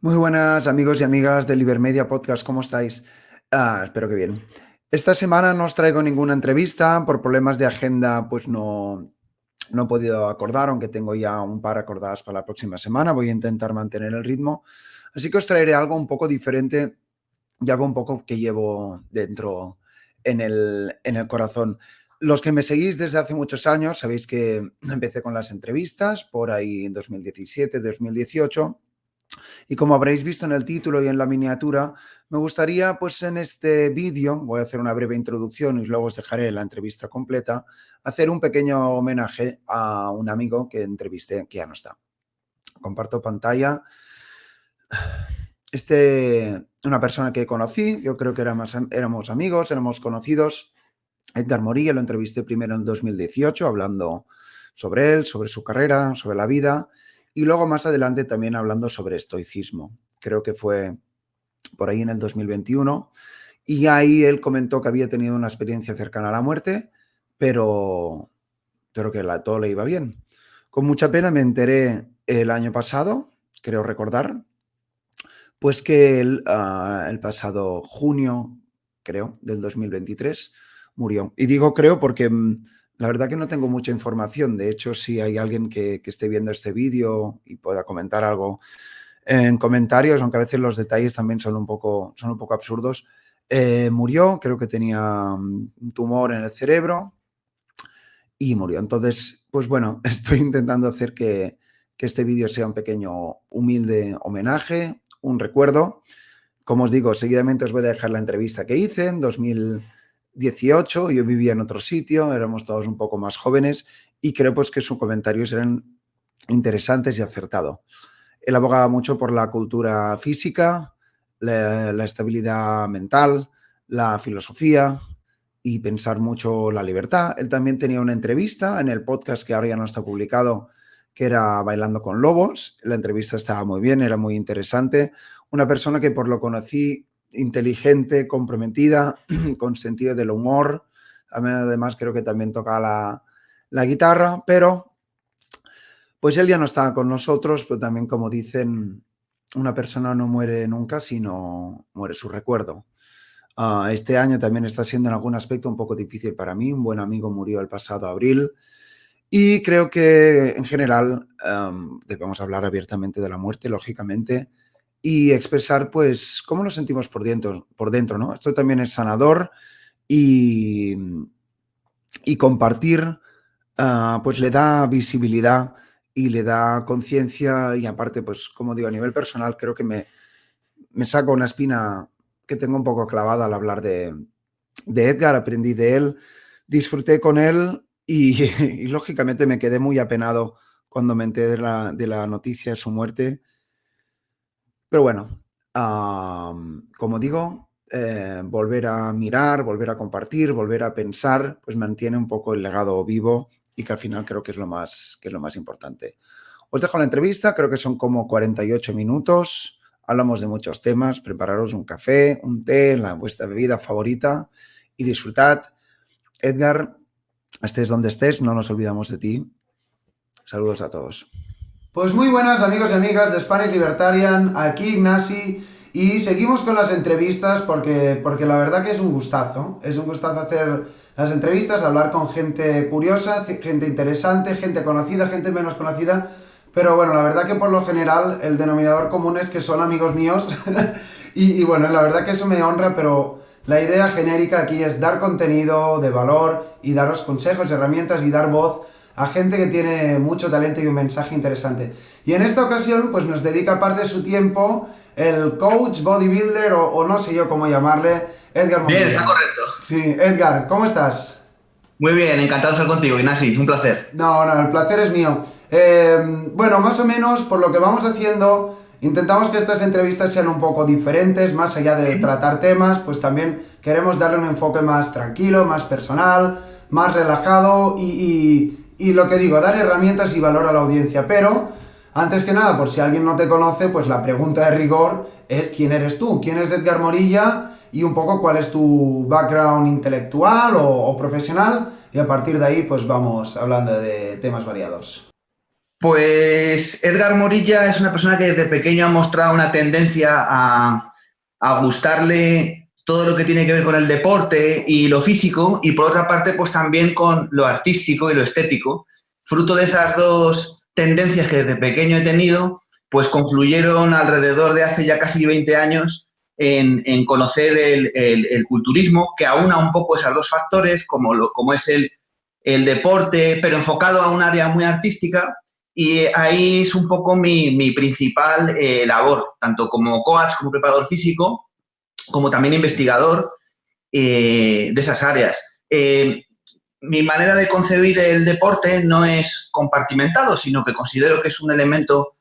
Muy buenas amigos y amigas del Ibermedia Podcast, ¿cómo estáis? Espero que bien. Esta semana no os traigo ninguna entrevista, por problemas de agenda pues no he podido acordar, aunque tengo ya un par acordadas para la próxima semana, voy a intentar mantener el ritmo, así que os traeré algo un poco diferente y algo un poco que llevo dentro en el corazón. Los que me seguís desde hace muchos años sabéis que empecé con las entrevistas por ahí en 2017, 2018. Y como habréis visto en el título y en la miniatura, me gustaría, pues en este vídeo, voy a hacer una breve introducción y luego os dejaré la entrevista completa, hacer un pequeño homenaje a un amigo que entrevisté, que ya no está. Comparto pantalla. Una persona que conocí, yo creo que éramos amigos, éramos conocidos. Edgar Morillo lo entrevisté primero en 2018, hablando sobre él, sobre su carrera, sobre la vida, y luego más adelante también hablando sobre estoicismo. Creo que fue por ahí en el 2021, y ahí él comentó que había tenido una experiencia cercana a la muerte, pero, pero que todo le iba bien. Con mucha pena me enteré el año pasado, creo recordar, pues que él, el pasado junio, creo, del 2023, murió. Y digo creo porque la verdad que no tengo mucha información. De hecho, si hay alguien que esté viendo este vídeo y pueda comentar algo en comentarios, aunque a veces los detalles también son un poco absurdos, murió, creo que tenía un tumor en el cerebro y murió. Entonces, pues bueno, estoy intentando hacer que este vídeo sea un pequeño humilde homenaje, un recuerdo. Como os digo, seguidamente os voy a dejar la entrevista que hice en 2018. Yo vivía en otro sitio, éramos todos un poco más jóvenes y creo pues que sus comentarios eran interesantes y acertados. Él abogaba mucho por la cultura física, la estabilidad mental, la filosofía y pensar mucho la libertad. Él también tenía una entrevista en el podcast que ahora ya no está publicado, que era Bailando con Lobos. La entrevista estaba muy bien, era muy interesante. Una persona que por lo conocí inteligente, comprometida, con sentido del humor. Además creo que también toca la guitarra, pero pues él ya no estaba con nosotros, pero también como dicen, una persona no muere nunca, sino muere su recuerdo. Este año también está siendo en algún aspecto un poco difícil para mí. Un buen amigo murió el pasado abril y creo que en general debemos hablar abiertamente de la muerte, lógicamente, y expresar pues cómo nos sentimos por dentro, ¿no? Esto también es sanador y, y compartir pues le da visibilidad y le da conciencia y aparte, pues como digo, a nivel personal creo que me saco una espina que tengo un poco clavada al hablar de Edgar, aprendí de él, disfruté con él y lógicamente me quedé muy apenado cuando me enteré de la noticia de su muerte. Pero bueno, como digo, volver a mirar, volver a compartir, volver a pensar, pues mantiene un poco el legado vivo y que al final creo que es lo más importante. Os dejo la entrevista, creo que son como 48 minutos. Hablamos de muchos temas. Prepararos un café, un té, vuestra bebida favorita y disfrutad. Edgar, estés donde estés, no nos olvidamos de ti. Saludos a todos. Pues muy buenas amigos y amigas de Spanish Libertarian, aquí Ignasi y seguimos con las entrevistas porque la verdad que es un gustazo hacer las entrevistas, hablar con gente curiosa, gente interesante, gente conocida, gente menos conocida, pero bueno, la verdad que por lo general el denominador común es que son amigos míos y bueno, la verdad que eso me honra, pero la idea genérica aquí es dar contenido de valor y daros consejos, herramientas y dar voz a gente que tiene mucho talento y un mensaje interesante. Y en esta ocasión, pues nos dedica parte de su tiempo el coach, bodybuilder o no sé yo cómo llamarle, Edgar Bien, Montilla. está correcto. Sí, Edgar, ¿cómo estás? Muy bien, encantado de estar contigo, Ignasi, un placer. No, el placer es mío. Bueno, más o menos por lo que vamos haciendo, intentamos que estas entrevistas sean un poco diferentes, más allá de tratar temas, pues también queremos darle un enfoque más tranquilo, más personal, más relajado y lo que digo, dar herramientas y valor a la audiencia. Pero, antes que nada, por si alguien no te conoce, pues la pregunta de rigor es ¿quién eres tú? ¿Quién es Edgar Morilla? Y un poco cuál es tu background intelectual o profesional y a partir de ahí pues vamos hablando de temas variados. Pues Edgar Morilla es una persona que desde pequeño ha mostrado una tendencia a gustarle todo lo que tiene que ver con el deporte y lo físico, y por otra parte, pues también con lo artístico y lo estético. Fruto de esas dos tendencias que desde pequeño he tenido, pues confluyeron alrededor de hace ya casi 20 años en conocer el culturismo, que aúna un poco esos dos factores, como es el deporte, pero enfocado a un área muy artística. Y ahí es un poco mi principal labor, tanto como coach, como preparador físico, como también investigador de esas áreas. Mi manera de concebir el deporte no es compartimentado, sino que considero que es un elemento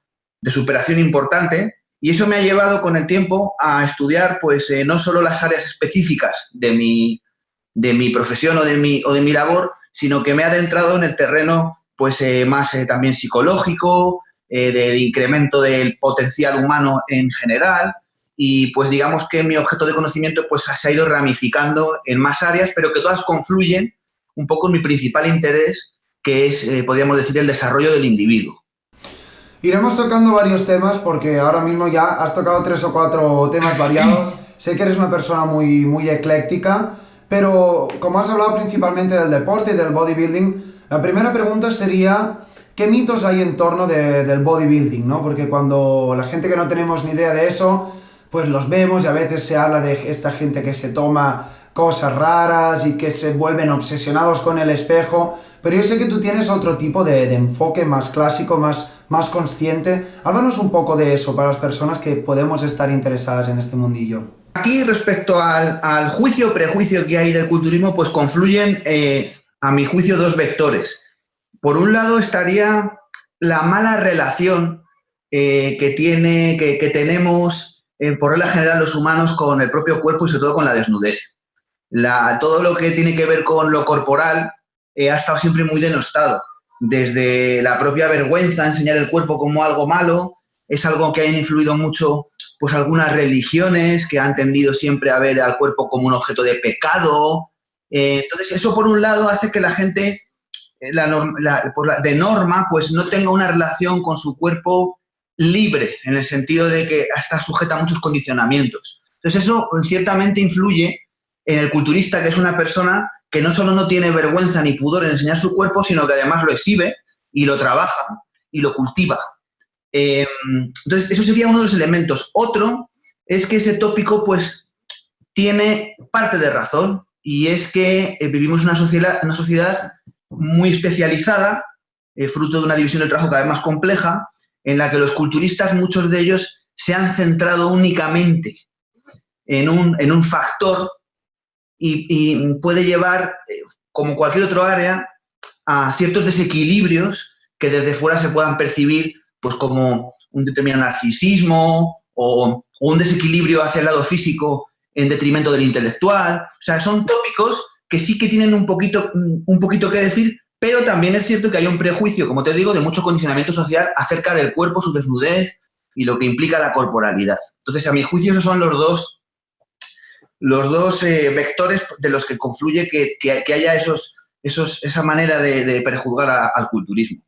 de superación importante, y eso me ha llevado con el tiempo a estudiar pues, no solo las áreas específicas de mi profesión o de mi labor, sino que me ha adentrado en el terreno pues, más también psicológico, del incremento del potencial humano en general, y pues digamos que mi objeto de conocimiento pues, se ha ido ramificando en más áreas, pero que todas confluyen un poco en mi principal interés, que es, podríamos decir, el desarrollo del individuo. Iremos tocando varios temas porque ahora mismo ya has tocado 3 o 4 temas variados. Sé que eres una persona muy, muy ecléctica, pero como has hablado principalmente del deporte y del bodybuilding, la primera pregunta sería, ¿qué mitos hay en torno del bodybuilding, ¿no? Porque cuando la gente que no tenemos ni idea de eso, pues los vemos y a veces se habla de esta gente que se toma cosas raras y que se vuelven obsesionados con el espejo, pero yo sé que tú tienes otro tipo de enfoque más clásico, más consciente. Háblanos un poco de eso para las personas que podemos estar interesadas en este mundillo. Aquí, respecto al juicio o prejuicio que hay del culturismo, pues confluyen, a mi juicio, dos vectores. Por un lado estaría la mala relación que tenemos, por regla general, los humanos con el propio cuerpo y sobre todo con la desnudez. Todo lo que tiene que ver con lo corporal ha estado siempre muy denostado. Desde la propia vergüenza, enseñar el cuerpo como algo malo, es algo que han influido mucho pues algunas religiones que han tendido siempre a ver al cuerpo como un objeto de pecado. Entonces eso por un lado hace que la gente de norma pues no tenga una relación con su cuerpo libre, en el sentido de que está sujeta a muchos condicionamientos. Entonces eso ciertamente influye en el culturista, que es una persona que no solo no tiene vergüenza ni pudor en enseñar su cuerpo, sino que además lo exhibe y lo trabaja y lo cultiva. Entonces, eso sería uno de los elementos. Otro es que ese tópico pues tiene parte de razón, y es que vivimos en una sociedad muy especializada, fruto de una división del trabajo cada vez más compleja, en la que los culturistas, muchos de ellos, se han centrado únicamente en un factor y puede llevar, como cualquier otro área, a ciertos desequilibrios que desde fuera se puedan percibir pues como un determinado narcisismo o un desequilibrio hacia el lado físico en detrimento del intelectual. O sea, son tópicos que sí que tienen un poquito que decir, pero también es cierto que hay un prejuicio, como te digo, de mucho condicionamiento social acerca del cuerpo, su desnudez y lo que implica la corporalidad. Entonces, a mi juicio, esos son los dos vectores de los que confluye que haya esa manera de prejuzgar al culturismo.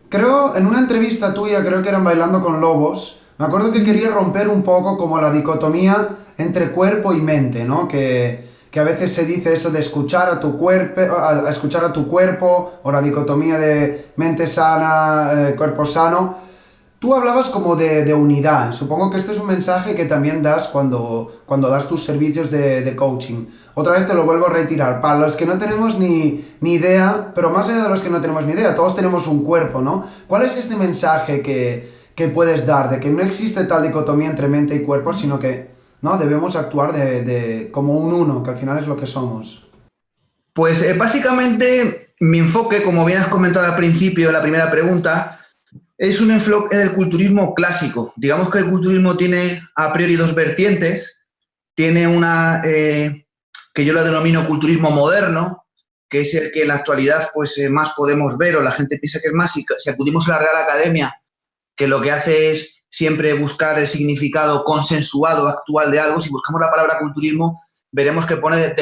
Creo, en una entrevista tuya, creo que eran Bailando con Lobos, me acuerdo que quería romper un poco como la dicotomía entre cuerpo y mente, ¿no? Que a veces se dice eso de escuchar a tu cuerpo, o la dicotomía de mente sana, cuerpo sano. Tú hablabas como de unidad. Supongo que este es un mensaje que también das cuando das tus servicios de coaching. Otra vez te lo vuelvo a retirar. Para los que no tenemos ni idea, pero más allá de los que no tenemos ni idea, todos tenemos un cuerpo, ¿no? ¿Cuál es este mensaje que puedes dar? De que no existe tal dicotomía entre mente y cuerpo, sino que, ¿no?, debemos actuar como un uno, que al final es lo que somos. Pues básicamente mi enfoque, como bien has comentado al principio, la primera pregunta, es un enfoque del culturismo clásico. Digamos que el culturismo tiene a priori dos vertientes. Tiene una que yo la denomino culturismo moderno, que es el que en la actualidad pues, más podemos ver, o la gente piensa que es más, si acudimos a la Real Academia, que lo que hace es siempre buscar el significado consensuado actual de algo. Si buscamos la palabra culturismo, veremos que pone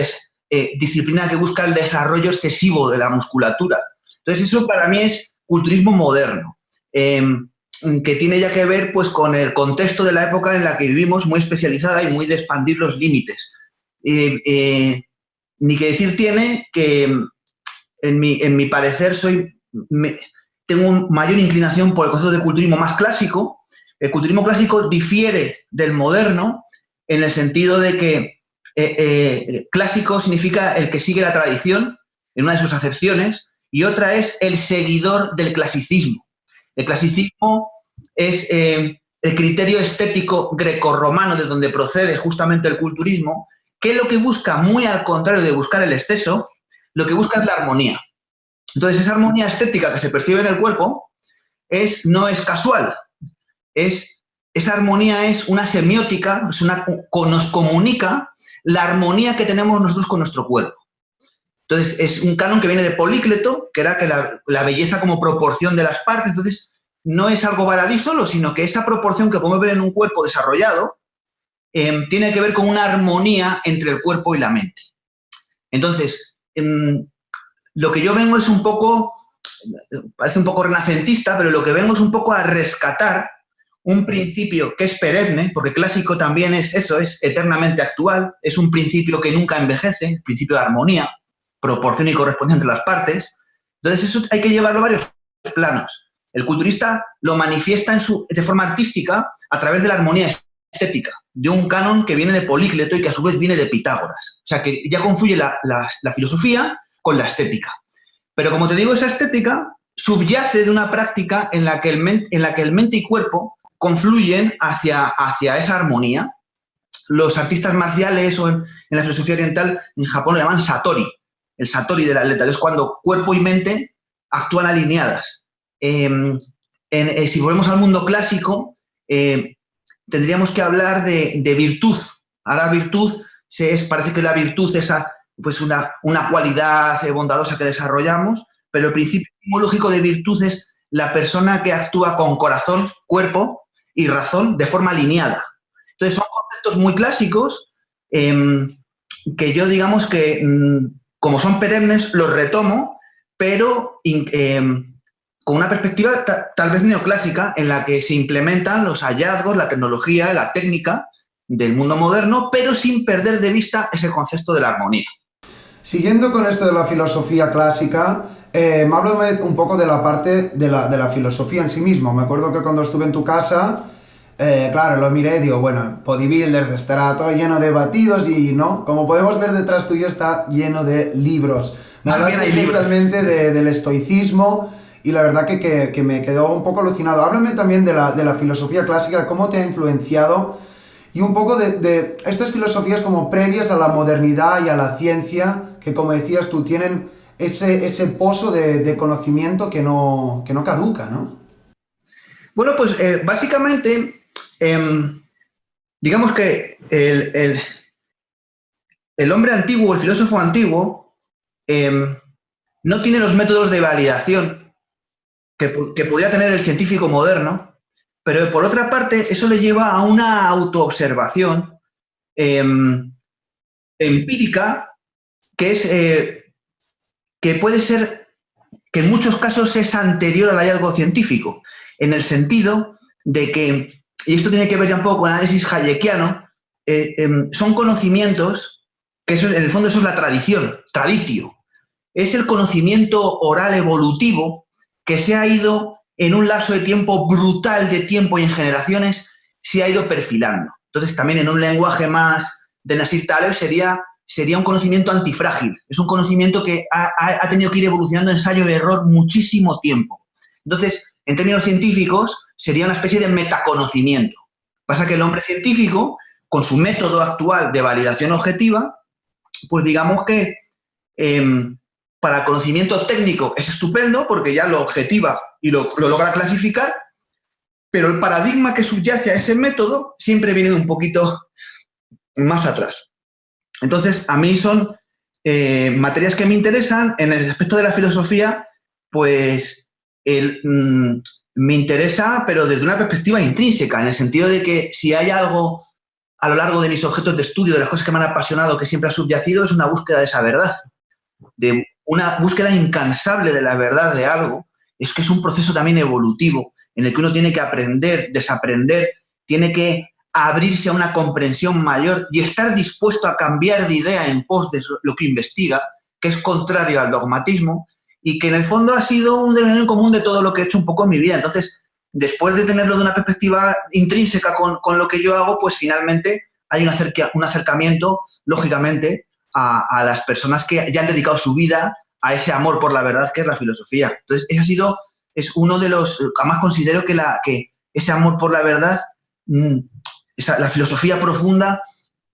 disciplina que busca el desarrollo excesivo de la musculatura. Entonces eso para mí es culturismo moderno. que tiene ya que ver pues, con el contexto de la época en la que vivimos, muy especializada y muy de expandir los límites. Ni que decir tiene que, en mi parecer, tengo una mayor inclinación por el concepto de culturismo más clásico. El culturismo clásico difiere del moderno en el sentido de que clásico significa el que sigue la tradición, en una de sus acepciones, y otra es el seguidor del clasicismo. El clasicismo es el criterio estético grecorromano de donde procede justamente el culturismo, que lo que busca, muy al contrario de buscar el exceso, lo que busca es la armonía. Entonces, esa armonía estética que se percibe en el cuerpo no es casual. Esa armonía es una semiótica, nos comunica la armonía que tenemos nosotros con nuestro cuerpo. Entonces, es un canon que viene de Polícleto, que era que la belleza como proporción de las partes. Entonces, no es algo baladí solo, sino que esa proporción que podemos ver en un cuerpo desarrollado tiene que ver con una armonía entre el cuerpo y la mente. Entonces, lo que yo vengo es un poco, parece un poco renacentista, pero lo que vengo es un poco a rescatar un principio que es perenne, porque clásico también es eso, es eternamente actual, es un principio que nunca envejece, el principio de armonía, proporción y correspondencia entre las partes. Entonces, eso hay que llevarlo a varios planos. El culturista lo manifiesta de forma artística a través de la armonía estética, de un canon que viene de Polícleto y que a su vez viene de Pitágoras. O sea, que ya confluye la filosofía con la estética. Pero como te digo, esa estética subyace de una práctica en la que el mente y cuerpo confluyen hacia esa armonía. Los artistas marciales o en la filosofía oriental, en Japón lo llaman satori, el satori del atleta, es cuando cuerpo y mente actúan alineadas. Si volvemos al mundo clásico, tendríamos que hablar de virtud. Ahora virtud, parece que la virtud es pues una cualidad bondadosa que desarrollamos, pero el principio etimológico de virtud es la persona que actúa con corazón, cuerpo y razón de forma alineada. Entonces son conceptos muy clásicos que yo digamos que como son perennes los retomo, pero con una perspectiva tal vez neoclásica en la que se implementan los hallazgos, la tecnología, la técnica del mundo moderno, pero sin perder de vista ese concepto de la armonía. Siguiendo con esto de la filosofía clásica, háblame un poco de la parte de la filosofía en sí mismo. Me acuerdo que cuando estuve en tu casa, claro, lo miré y digo, bueno, bodybuilders, estará todo lleno de batidos y no, como podemos ver detrás tuyo está lleno de libros. Me hablaste literalmente del estoicismo y la verdad que me quedó un poco alucinado. Háblame también de la filosofía clásica, cómo te ha influenciado y un poco de estas filosofías como previas a la modernidad y a la ciencia, que como decías tú, tienen ese pozo de conocimiento que no caduca, ¿no? Bueno, pues básicamente, digamos que el hombre antiguo, el filósofo antiguo, no tiene los métodos de validación que podría tener el científico moderno, pero por otra parte eso le lleva a una autoobservación empírica que puede ser que en muchos casos es anterior al hallazgo científico, en el sentido de que, y esto tiene que ver ya un poco con el análisis hayekiano, son conocimientos que en el fondo eso es la tradición, traditio. Es el conocimiento oral evolutivo que se ha ido en un lapso de tiempo brutal de tiempo y en generaciones se ha ido perfilando. Entonces también en un lenguaje más de Nassim Taleb sería un conocimiento antifrágil. Es un conocimiento que ha tenido que ir evolucionando ensayo de error muchísimo tiempo. Entonces, en términos científicos, sería una especie de metaconocimiento. Pasa que el hombre científico, con su método actual de validación objetiva, pues digamos que para el conocimiento técnico es estupendo porque ya lo objetiva y lo logra clasificar, pero el paradigma que subyace a ese método siempre viene de un poquito más atrás. Entonces, a mí son materias que me interesan. En el aspecto de la filosofía, pues me interesa, pero desde una perspectiva intrínseca, en el sentido de que si hay algo a lo largo de mis objetos de estudio, de las cosas que me han apasionado, que siempre ha subyacido, es una búsqueda de esa verdad, de una búsqueda incansable de la verdad de algo. Es que es un proceso también evolutivo en el que uno tiene que aprender, desaprender, tiene que abrirse a una comprensión mayor y estar dispuesto a cambiar de idea en pos de lo que investiga, que es contrario al dogmatismo, y que en el fondo ha sido un denominador común de todo lo que he hecho un poco en mi vida. Entonces, después de tenerlo de una perspectiva intrínseca con lo que yo hago, pues finalmente hay un acercamiento, lógicamente, a las personas que ya han dedicado su vida a ese amor por la verdad que es la filosofía. Entonces, es uno de los, además considero que ese amor por la verdad, la filosofía profunda,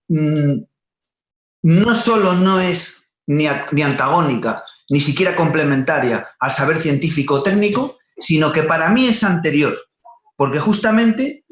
no solo no es ni antagónica, ni siquiera complementaria al saber científico o técnico, sino que para mí es anterior, porque justamente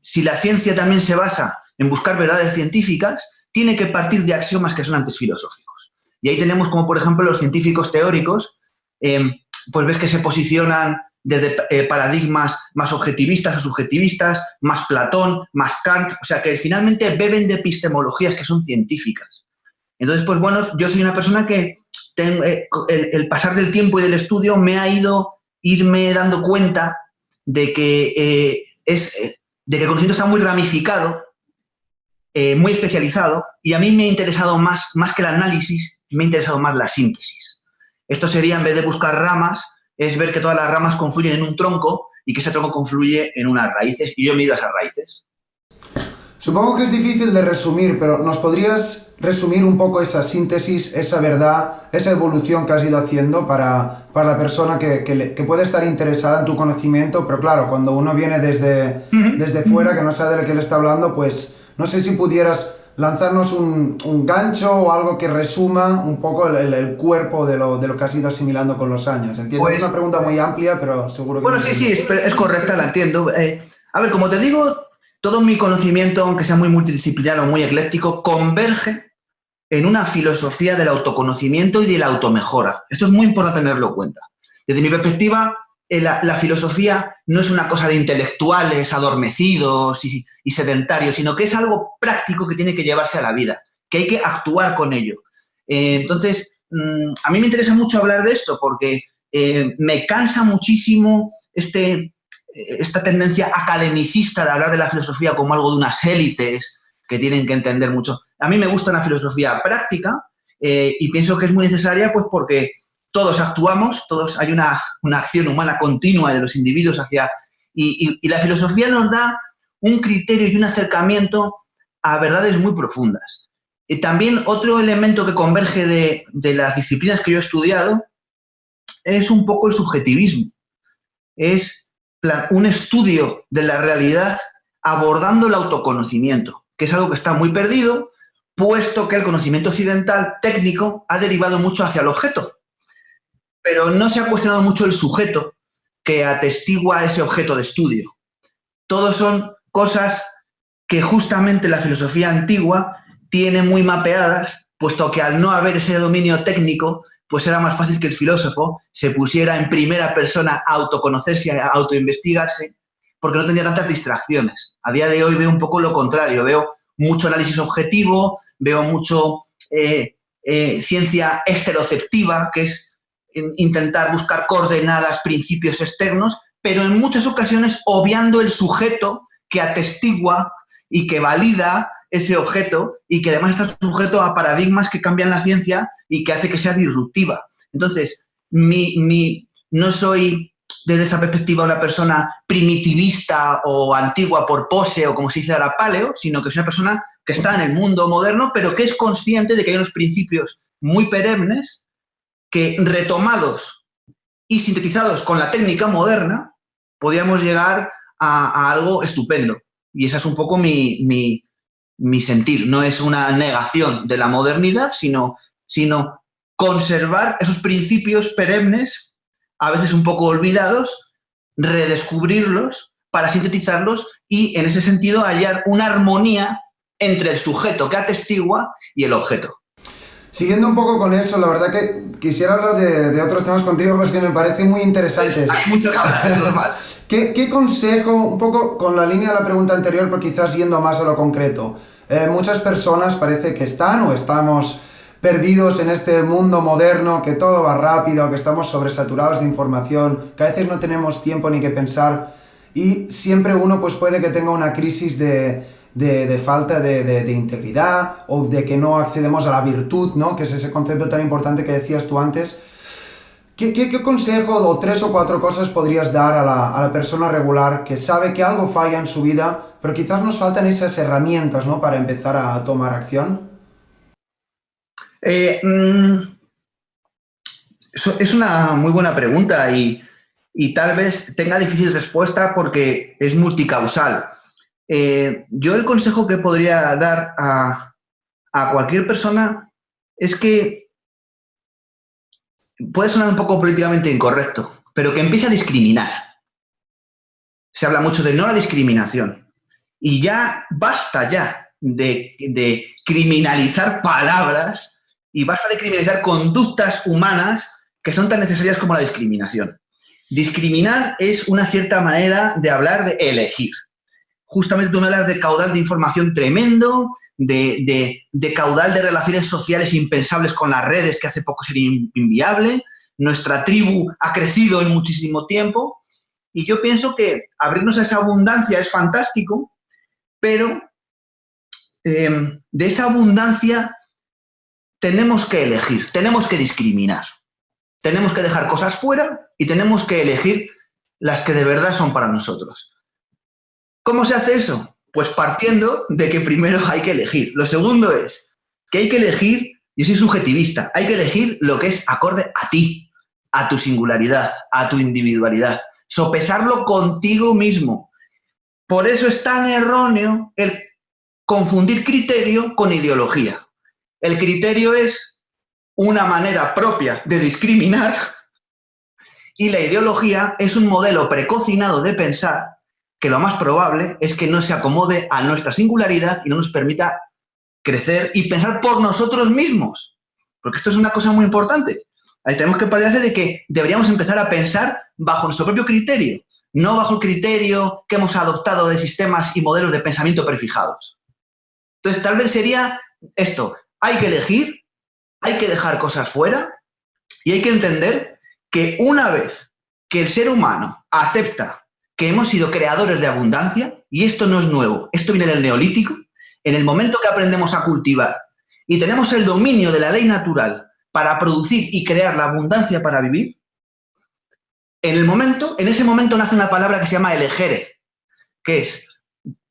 si la ciencia también se basa en buscar verdades científicas, tiene que partir de axiomas que son antes filosóficos. Y ahí tenemos como, por ejemplo, los científicos teóricos, pues ves que se posicionan desde paradigmas más objetivistas o subjetivistas, más Platón, más Kant, o sea que finalmente beben de epistemologías que son científicas. Entonces, pues bueno, yo soy una persona que el pasar del tiempo y del estudio me ha irme dando cuenta de que el conocimiento está muy ramificado, muy especializado, y a mí me ha interesado más que el análisis, me ha interesado más la síntesis. Esto sería, en vez de buscar ramas, es ver que todas las ramas confluyen en un tronco y que ese tronco confluye en unas raíces, y yo me he ido a esas raíces. Supongo que es difícil de resumir, pero ¿nos podrías resumir un poco esa síntesis, esa verdad, esa evolución que has ido haciendo para la persona que puede estar interesada en tu conocimiento? Pero claro, cuando uno viene desde fuera, que no sabe de lo que le está hablando, pues no sé si pudieras lanzarnos un gancho o algo que resuma un poco el cuerpo de lo que has ido asimilando con los años. Entiendo que es una pregunta muy amplia, pero seguro que... Bueno, sí, es correcta, la entiendo. A ver, como te digo, todo mi conocimiento, aunque sea muy multidisciplinar o muy ecléctico, converge en una filosofía del autoconocimiento y de la automejora. Esto es muy importante tenerlo en cuenta. Desde mi perspectiva, la filosofía no es una cosa de intelectuales adormecidos y sedentarios, sino que es algo práctico que tiene que llevarse a la vida, que hay que actuar con ello. Entonces, a mí me interesa mucho hablar de esto porque me cansa muchísimo esta tendencia academicista de hablar de la filosofía como algo de unas élites que tienen que entender mucho. A mí me gusta una filosofía práctica y pienso que es muy necesaria pues porque todos actuamos, hay una acción humana continua de los individuos hacia... Y la filosofía nos da un criterio y un acercamiento a verdades muy profundas. Y también otro elemento que converge de las disciplinas que yo he estudiado es un poco el subjetivismo. Es un estudio de la realidad abordando el autoconocimiento, que es algo que está muy perdido, puesto que el conocimiento occidental técnico ha derivado mucho hacia el objeto. Pero no se ha cuestionado mucho el sujeto que atestigua ese objeto de estudio. Todos son cosas que justamente la filosofía antigua tiene muy mapeadas, puesto que al no haber ese dominio técnico, pues era más fácil que el filósofo se pusiera en primera persona a autoconocerse, a autoinvestigarse, porque no tenía tantas distracciones. A día de hoy veo un poco lo contrario, veo mucho análisis objetivo, veo mucho ciencia estereoceptiva, que es intentar buscar coordenadas, principios externos, pero en muchas ocasiones obviando el sujeto que atestigua y que valida ese objeto y que además está sujeto a paradigmas que cambian la ciencia y que hace que sea disruptiva. Entonces, no soy desde esa perspectiva una persona primitivista o antigua por pose o como se dice ahora paleo, sino que soy una persona que está en el mundo moderno, pero que es consciente de que hay unos principios muy perennes que retomados y sintetizados con la técnica moderna podíamos llegar a algo estupendo. Y esa es un poco mi sentir. No es una negación de la modernidad, sino conservar esos principios perennes, a veces un poco olvidados, redescubrirlos para sintetizarlos y, en ese sentido, hallar una armonía entre el sujeto que atestigua y el objeto. Siguiendo un poco con eso, la verdad que quisiera hablar de otros temas contigo, pues que me parecen muy interesantes. Hay mucho que hablar, es normal. ¿Qué consejo, un poco con la línea de la pregunta anterior, pero quizás yendo más a lo concreto? Muchas personas parece que están o estamos perdidos en este mundo moderno, que todo va rápido, que estamos sobresaturados de información, que a veces no tenemos tiempo ni que pensar y siempre uno pues puede que tenga una crisis de falta de integridad o de que no accedemos a la virtud, ¿no? Que es ese concepto tan importante que decías tú antes. ¿Qué consejo o 3 o 4 cosas podrías dar a la persona regular que sabe que algo falla en su vida, pero quizás nos faltan esas herramientas, ¿no? Para empezar a tomar acción? Es una muy buena pregunta y tal vez tenga difícil respuesta porque es multicausal. Yo el consejo que podría dar a cualquier persona es que puede sonar un poco políticamente incorrecto, pero que empiece a discriminar. Se habla mucho de no la discriminación y ya basta ya de criminalizar palabras y basta de criminalizar conductas humanas que son tan necesarias como la discriminación. Discriminar es una cierta manera de hablar de elegir. Justamente tú me hablas de caudal de información tremendo, de caudal de relaciones sociales impensables con las redes que hace poco sería inviable. Nuestra tribu ha crecido en muchísimo tiempo y yo pienso que abrirnos a esa abundancia es fantástico, pero de esa abundancia tenemos que elegir, tenemos que discriminar. Tenemos que dejar cosas fuera y tenemos que elegir las que de verdad son para nosotros. ¿Cómo se hace eso? Pues partiendo de que primero hay que elegir. Lo segundo es que hay que elegir, yo soy subjetivista, hay que elegir lo que es acorde a ti, a tu singularidad, a tu individualidad. Sopesarlo contigo mismo. Por eso es tan erróneo el confundir criterio con ideología. El criterio es una manera propia de discriminar y la ideología es un modelo precocinado de pensar que lo más probable es que no se acomode a nuestra singularidad y no nos permita crecer y pensar por nosotros mismos. Porque esto es una cosa muy importante. Ahí tenemos que partirse de que deberíamos empezar a pensar bajo nuestro propio criterio, no bajo el criterio que hemos adoptado de sistemas y modelos de pensamiento prefijados. Entonces, tal vez sería esto. Hay que elegir, hay que dejar cosas fuera y hay que entender que una vez que el ser humano acepta que hemos sido creadores de abundancia, y esto no es nuevo, esto viene del Neolítico, en el momento que aprendemos a cultivar y tenemos el dominio de la ley natural para producir y crear la abundancia para vivir, en ese momento nace una palabra que se llama elegere, que es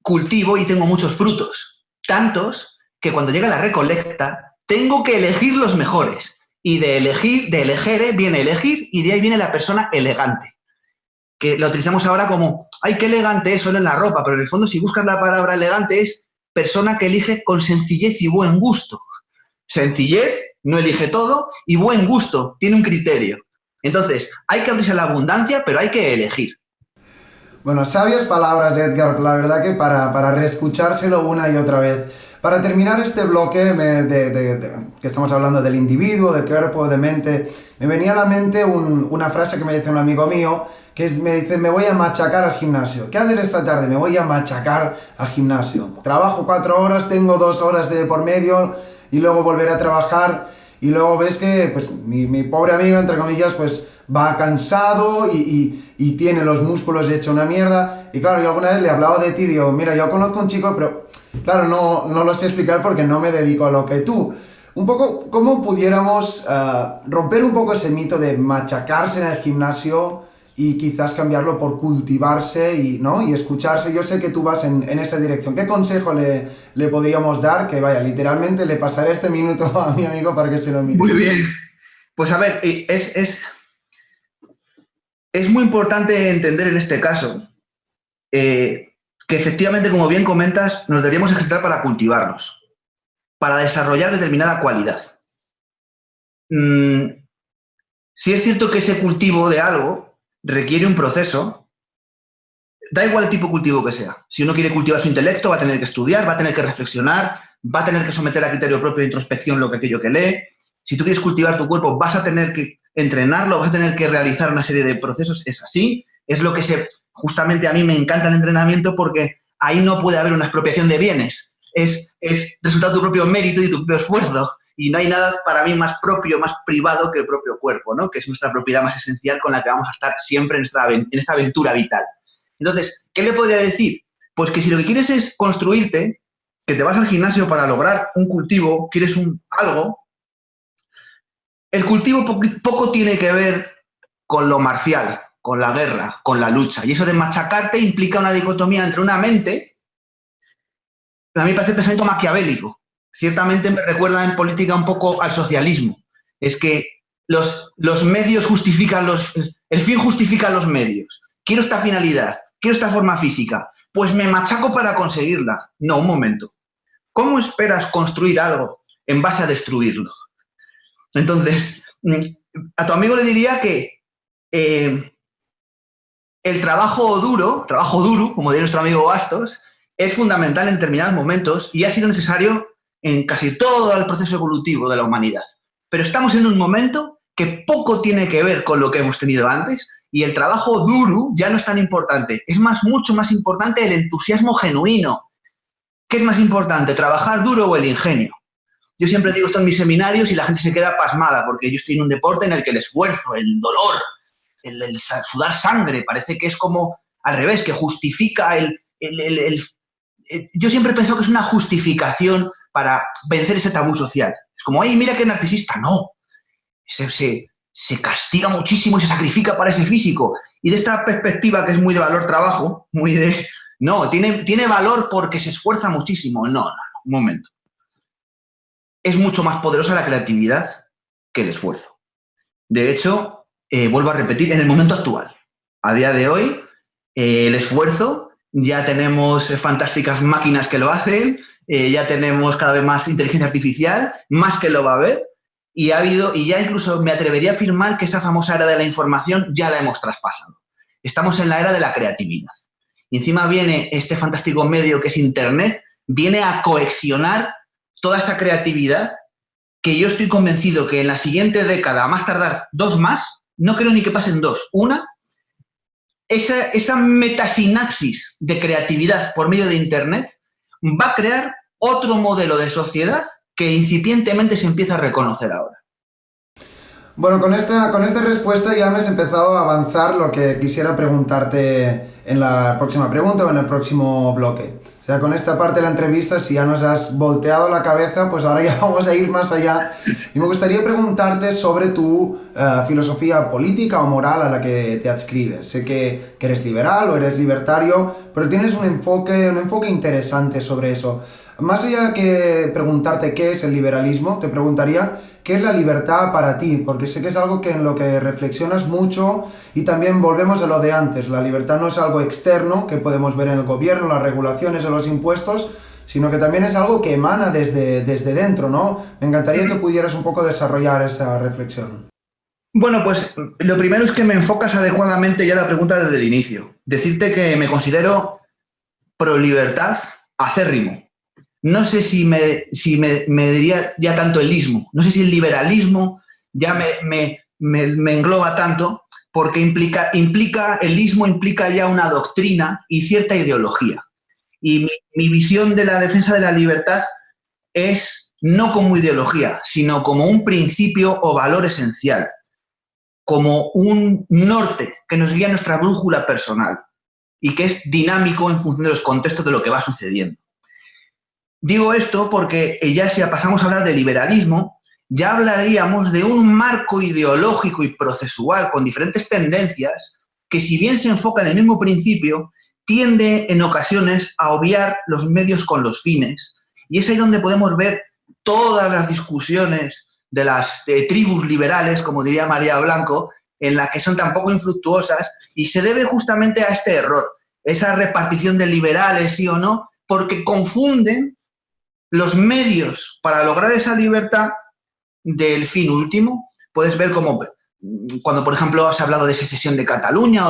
cultivo y tengo muchos frutos, tantos que cuando llega la recolecta tengo que elegir los mejores. Y de elegere viene elegir y de ahí viene la persona elegante. Que lo utilizamos ahora como, ¡ay, qué elegante es! Solo en la ropa, pero en el fondo si buscas la palabra elegante es persona que elige con sencillez y buen gusto. Sencillez, no elige todo, y buen gusto, tiene un criterio. Entonces, hay que abrirse a la abundancia, pero hay que elegir. Bueno, sabias palabras, Edgar, la verdad que para reescuchárselo una y otra vez. Para terminar este bloque que estamos hablando del individuo, de cuerpo, de mente, me venía a la mente una frase que me dice un amigo mío, me dice, me voy a machacar al gimnasio. ¿Qué hacer esta tarde? Me voy a machacar al gimnasio. Trabajo 4 horas, tengo 2 horas de por medio y luego volveré a trabajar y luego ves que pues, mi pobre amigo, entre comillas, pues va cansado y tiene los músculos hecho una mierda. Y claro, yo alguna vez le he hablado de ti, digo, mira, yo conozco a un chico, pero claro, no lo sé explicar porque no me dedico a lo que tú. Un poco, ¿cómo pudiéramos romper un poco ese mito de machacarse en el gimnasio y quizás cambiarlo por cultivarse y escucharse? Yo sé que tú vas en esa dirección. ¿Qué consejo le podríamos dar? Que vaya, literalmente le pasaré este minuto a mi amigo para que se lo mire. Muy bien. Pues a ver, es muy importante entender en este caso que efectivamente, como bien comentas, nos deberíamos ejercitar para cultivarnos, para desarrollar determinada cualidad. Si es cierto que ese cultivo de algo requiere un proceso, da igual el tipo de cultivo que sea. Si uno quiere cultivar su intelecto, va a tener que estudiar, va a tener que reflexionar, va a tener que someter a criterio propio de introspección aquello que lee. Si tú quieres cultivar tu cuerpo, vas a tener que entrenarlo, vas a tener que realizar una serie de procesos. Es así. Es lo que justamente a mí me encanta el entrenamiento porque ahí no puede haber una expropiación de bienes. Es resultado de tu propio mérito y tu propio esfuerzo. y no hay nada para mí más propio, más privado que el propio cuerpo, ¿no? Que es nuestra propiedad más esencial con la que vamos a estar siempre en esta aventura vital. Entonces, ¿qué le podría decir? Pues que si lo que quieres es construirte, que te vas al gimnasio para lograr un cultivo, quieres algo, el cultivo poco tiene que ver con lo marcial, con la guerra, con la lucha. Y eso de machacarte implica una dicotomía entre una mente, a mí me parece pensamiento maquiavélico. Ciertamente me recuerda en política un poco al socialismo. Es que los medios justifican el fin justifica los medios. Quiero esta finalidad, quiero esta forma física, pues me machaco para conseguirla. No, un momento. ¿Cómo esperas construir algo en base a destruirlo? Entonces, a tu amigo le diría que el trabajo duro, como diría nuestro amigo Bastos, es fundamental en determinados momentos y ha sido necesario en casi todo el proceso evolutivo de la humanidad. Pero estamos en un momento que poco tiene que ver con lo que hemos tenido antes y el trabajo duro ya no es tan importante. Es mucho más importante el entusiasmo genuino. ¿Qué es más importante, trabajar duro o el ingenio? Yo siempre digo esto en mis seminarios y la gente se queda pasmada porque yo estoy en un deporte en el que el esfuerzo, el dolor, el sudar sangre, parece que es como al revés, que justifica yo siempre he pensado que es una justificación para vencer ese tabú social. Es como, ¡ay, mira qué narcisista! No, se castiga muchísimo y se sacrifica para ese físico. Y de esta perspectiva que es muy de valor-trabajo, muy de... No, tiene valor porque se esfuerza muchísimo. No, un momento. Es mucho más poderosa la creatividad que el esfuerzo. De hecho, vuelvo a repetir, en el momento actual, a día de hoy, el esfuerzo, ya tenemos fantásticas máquinas que lo hacen, ya tenemos cada vez más inteligencia artificial, más que lo va a haber, y ya incluso me atrevería a afirmar que esa famosa era de la información ya la hemos traspasado. Estamos en la era de la creatividad. Y encima viene este fantástico medio que es Internet, viene a cohesionar toda esa creatividad que yo estoy convencido que en la siguiente década, a más tardar 2 más, no creo ni que pasen 2. Una, esa metasinapsis de creatividad por medio de Internet va a crear otro modelo de sociedad que incipientemente se empieza a reconocer ahora. Bueno, con esta respuesta ya me has empezado a avanzar lo que quisiera preguntarte en la próxima pregunta o en el próximo bloque. O sea, con esta parte de la entrevista, si ya nos has volteado la cabeza, pues ahora ya vamos a ir más allá. Y me gustaría preguntarte sobre tu filosofía política o moral a la que te adscribes. Sé que eres liberal o eres libertario, pero tienes un enfoque interesante sobre eso. Más allá que preguntarte qué es el liberalismo, te preguntaría qué es la libertad para ti, porque sé que es algo en lo que reflexionas mucho y también volvemos a lo de antes. La libertad no es algo externo que podemos ver en el gobierno, las regulaciones o los impuestos, sino que también es algo que emana desde dentro, ¿no? Me encantaría que pudieras un poco desarrollar esa reflexión. Bueno, pues lo primero es que me enfocas adecuadamente ya la pregunta desde el inicio. Decirte que me considero pro libertad acérrimo. No sé si me diría ya tanto el ismo. No sé si el liberalismo ya me engloba tanto porque el ismo implica ya una doctrina y cierta ideología. Y mi visión de la defensa de la libertad es no como ideología, sino como un principio o valor esencial, como un norte que nos guía nuestra brújula personal y que es dinámico en función de los contextos de lo que va sucediendo. Digo esto porque ya si pasamos a hablar de liberalismo, ya hablaríamos de un marco ideológico y procesual con diferentes tendencias que, si bien se enfoca en el mismo principio, tiende en ocasiones a obviar los medios con los fines. Y es ahí donde podemos ver todas las discusiones de las tribus liberales, como diría María Blanco, en las que son tan poco infructuosas, y se debe justamente a este error, esa repartición de liberales, sí o no, porque confunden los medios para lograr esa libertad del fin último. Puedes ver como cuando, por ejemplo, se ha hablado de secesión de Cataluña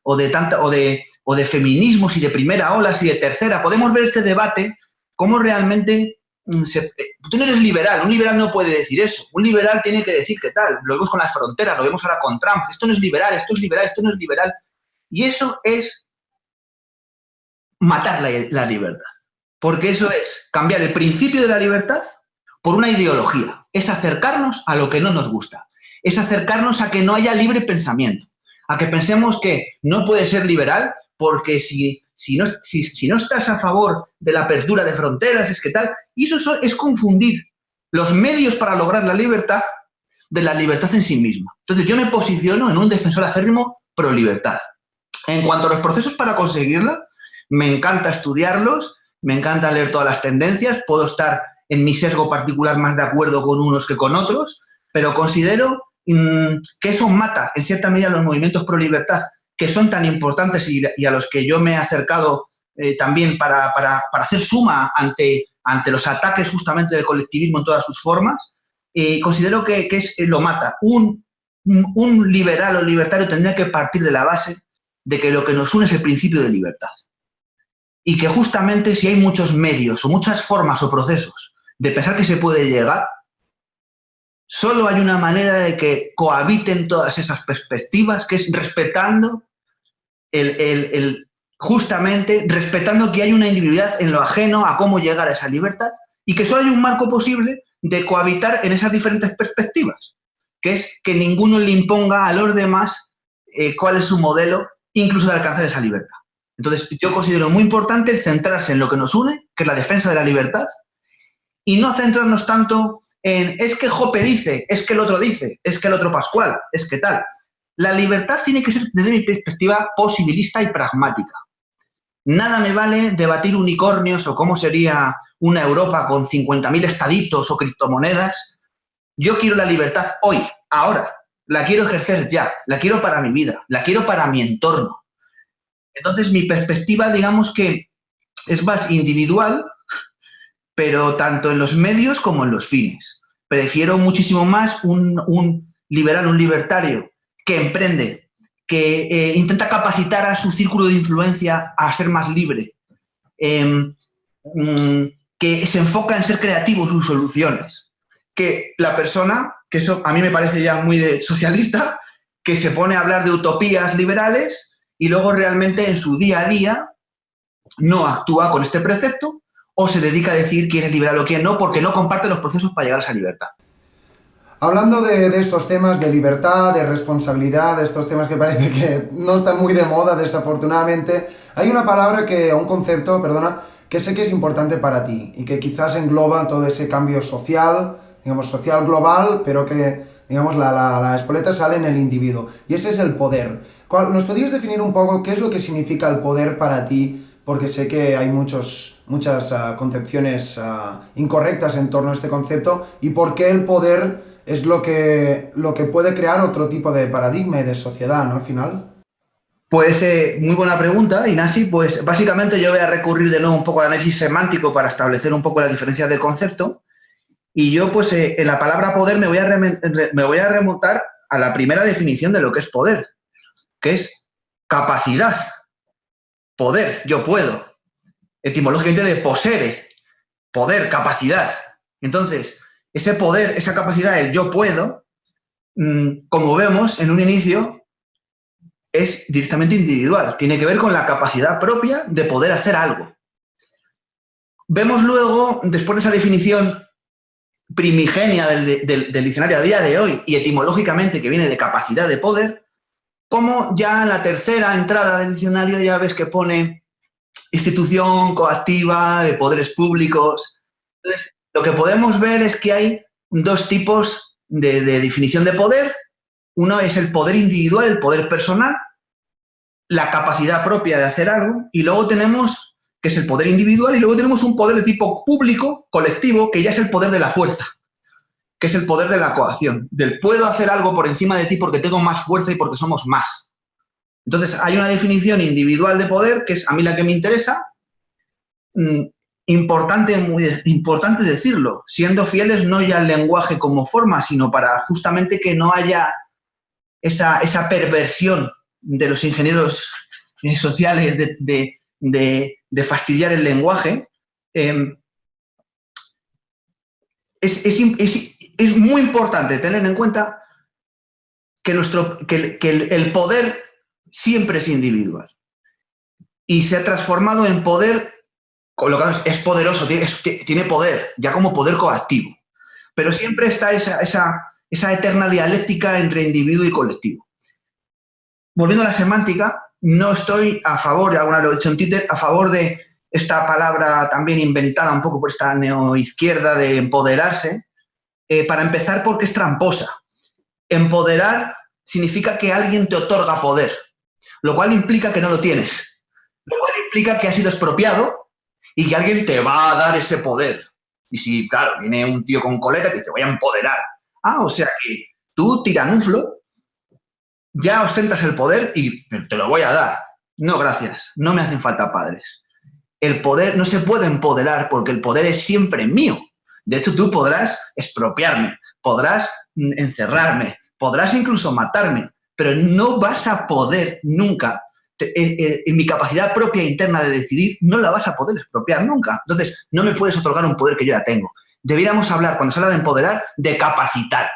o de feminismos y de primera ola y de tercera, podemos ver este debate cómo realmente tú no eres liberal. Un liberal no puede decir eso. Un liberal tiene que decir qué tal. Lo vemos con las fronteras, lo vemos ahora con Trump. Esto no es liberal, esto es liberal, esto no es liberal. Y eso es matar la libertad. Porque eso es cambiar el principio de la libertad por una ideología, es acercarnos a lo que no nos gusta, es acercarnos a que no haya libre pensamiento, a que pensemos que no puede ser liberal porque si no estás a favor de la apertura de fronteras, es que tal, y eso es confundir los medios para lograr la libertad de la libertad en sí misma. Entonces yo me posiciono en un defensor acérrimo pro libertad. En cuanto a los procesos para conseguirla, me encanta estudiarlos, me encanta leer todas las tendencias, puedo estar en mi sesgo particular más de acuerdo con unos que con otros, pero considero que eso mata en cierta medida los movimientos pro libertad, que son tan importantes y a los que yo me he acercado también para hacer suma ante los ataques justamente del colectivismo en todas sus formas. Considero que lo mata. Un liberal o libertario tendría que partir de la base de que lo que nos une es el principio de libertad. Y que justamente si hay muchos medios o muchas formas o procesos de pensar que se puede llegar, solo hay una manera de que cohabiten todas esas perspectivas, que es respetando justamente respetando que hay una individualidad en lo ajeno a cómo llegar a esa libertad y que solo hay un marco posible de cohabitar en esas diferentes perspectivas, que es que ninguno le imponga a los demás cuál es su modelo, incluso de alcanzar esa libertad. Entonces, yo considero muy importante el centrarse en lo que nos une, que es la defensa de la libertad, y no centrarnos tanto en es que Jope dice, es que el otro dice, es que el otro Pascual, es que tal. La libertad tiene que ser, desde mi perspectiva, posibilista y pragmática. Nada me vale debatir unicornios o cómo sería una Europa con 50.000 estaditos o criptomonedas. Yo quiero la libertad hoy, ahora. La quiero ejercer ya, la quiero para mi vida, la quiero para mi entorno. Entonces, mi perspectiva, digamos que es más individual, pero tanto en los medios como en los fines. Prefiero muchísimo más un liberal, un libertario que emprende, que intenta capacitar a su círculo de influencia a ser más libre, que se enfoca en ser creativo en sus soluciones, que la persona, que eso a mí me parece ya muy de socialista, que se pone a hablar de utopías liberales y luego realmente en su día a día no actúa con este precepto o se dedica a decir quién es liberal o quién no, porque no comparte los procesos para llegar a esa libertad. Hablando de estos temas de libertad, de responsabilidad, de estos temas que parece que no están muy de moda, desafortunadamente, hay una palabra un concepto, que sé que es importante para ti y que quizás engloba todo ese cambio social, digamos, social global, pero que, digamos, la espoleta sale en el individuo. Y ese es el poder. ¿Nos podrías definir un poco qué es lo que significa el poder para ti? Porque sé que hay muchas concepciones incorrectas en torno a este concepto y por qué el poder es lo que puede crear otro tipo de paradigma y de sociedad, ¿no? Al final. Pues muy buena pregunta, Inasi. Pues básicamente yo voy a recurrir de nuevo un poco al análisis semántico para establecer un poco la diferencia del concepto. Y yo, pues, en la palabra poder me voy a remontar a la primera definición de lo que es poder, que es capacidad. Poder, yo puedo. Etimológicamente de possere, poder, capacidad. Entonces, ese poder, esa capacidad, el yo puedo, como vemos en un inicio, es directamente individual. Tiene que ver con la capacidad propia de poder hacer algo. Vemos luego, después de esa definición primigenia del diccionario a día de hoy y etimológicamente que viene de capacidad de poder, como ya en la tercera entrada del diccionario ya ves que pone institución coactiva de poderes públicos. Entonces, lo que podemos ver es que hay dos tipos de definición de poder. Uno es el poder individual, el poder personal, la capacidad propia de hacer algo, y luego tenemos, que es el poder individual, y luego tenemos un poder de tipo público, colectivo, que ya es el poder de la fuerza, que es el poder de la coacción, del puedo hacer algo por encima de ti porque tengo más fuerza y porque somos más. Entonces, hay una definición individual de poder, que es a mí la que me interesa, muy importante decirlo, siendo fieles no ya al lenguaje como forma, sino para justamente que no haya esa perversión de los ingenieros sociales de fastidiar el lenguaje. Es muy importante tener en cuenta que el poder siempre es individual y se ha transformado en poder, con lo que es poderoso, tiene poder, ya como poder coactivo. pero siempre está esa eterna dialéctica entre individuo y colectivo. Volviendo a la semántica, no estoy a favor, y alguna vez lo he dicho en Twitter, a favor de esta palabra también inventada un poco por esta neoizquierda de empoderarse, para empezar porque es tramposa. Empoderar significa que alguien te otorga poder, lo cual implica que no lo tienes, lo cual implica que has sido expropiado y que alguien te va a dar ese poder. Y si, claro, viene un tío con coleta que te voy a empoderar. O sea que tú, tiranuflo, ya ostentas el poder y te lo voy a dar. No, gracias, no me hacen falta padres. El poder no se puede empoderar porque el poder es siempre mío. De hecho, tú podrás expropiarme, podrás encerrarme, podrás incluso matarme, pero no vas a poder nunca, en mi capacidad propia interna de decidir, no la vas a poder expropiar nunca. Entonces, no me puedes otorgar un poder que yo ya tengo. Deberíamos hablar, cuando se habla de empoderar, de capacitar.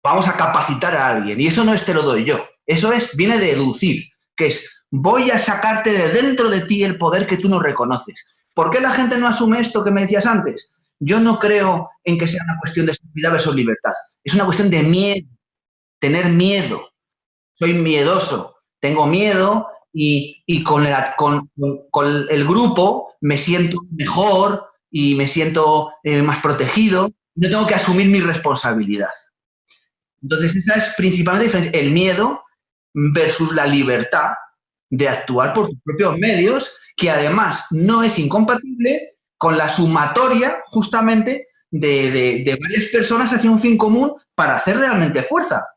Vamos a capacitar a alguien. Y eso no es te lo doy yo. Eso viene de educir, que es voy a sacarte de dentro de ti el poder que tú no reconoces. ¿Por qué la gente no asume esto que me decías antes? Yo no creo en que sea una cuestión de estabilidad versus libertad. Es una cuestión de miedo, tener miedo. Soy miedoso, tengo miedo y con el grupo me siento mejor y me siento más protegido. No tengo que asumir mi responsabilidad. Entonces, esa es principalmente la diferencia, el miedo versus la libertad de actuar por tus propios medios, que además no es incompatible con la sumatoria justamente de varias personas hacia un fin común para hacer realmente fuerza.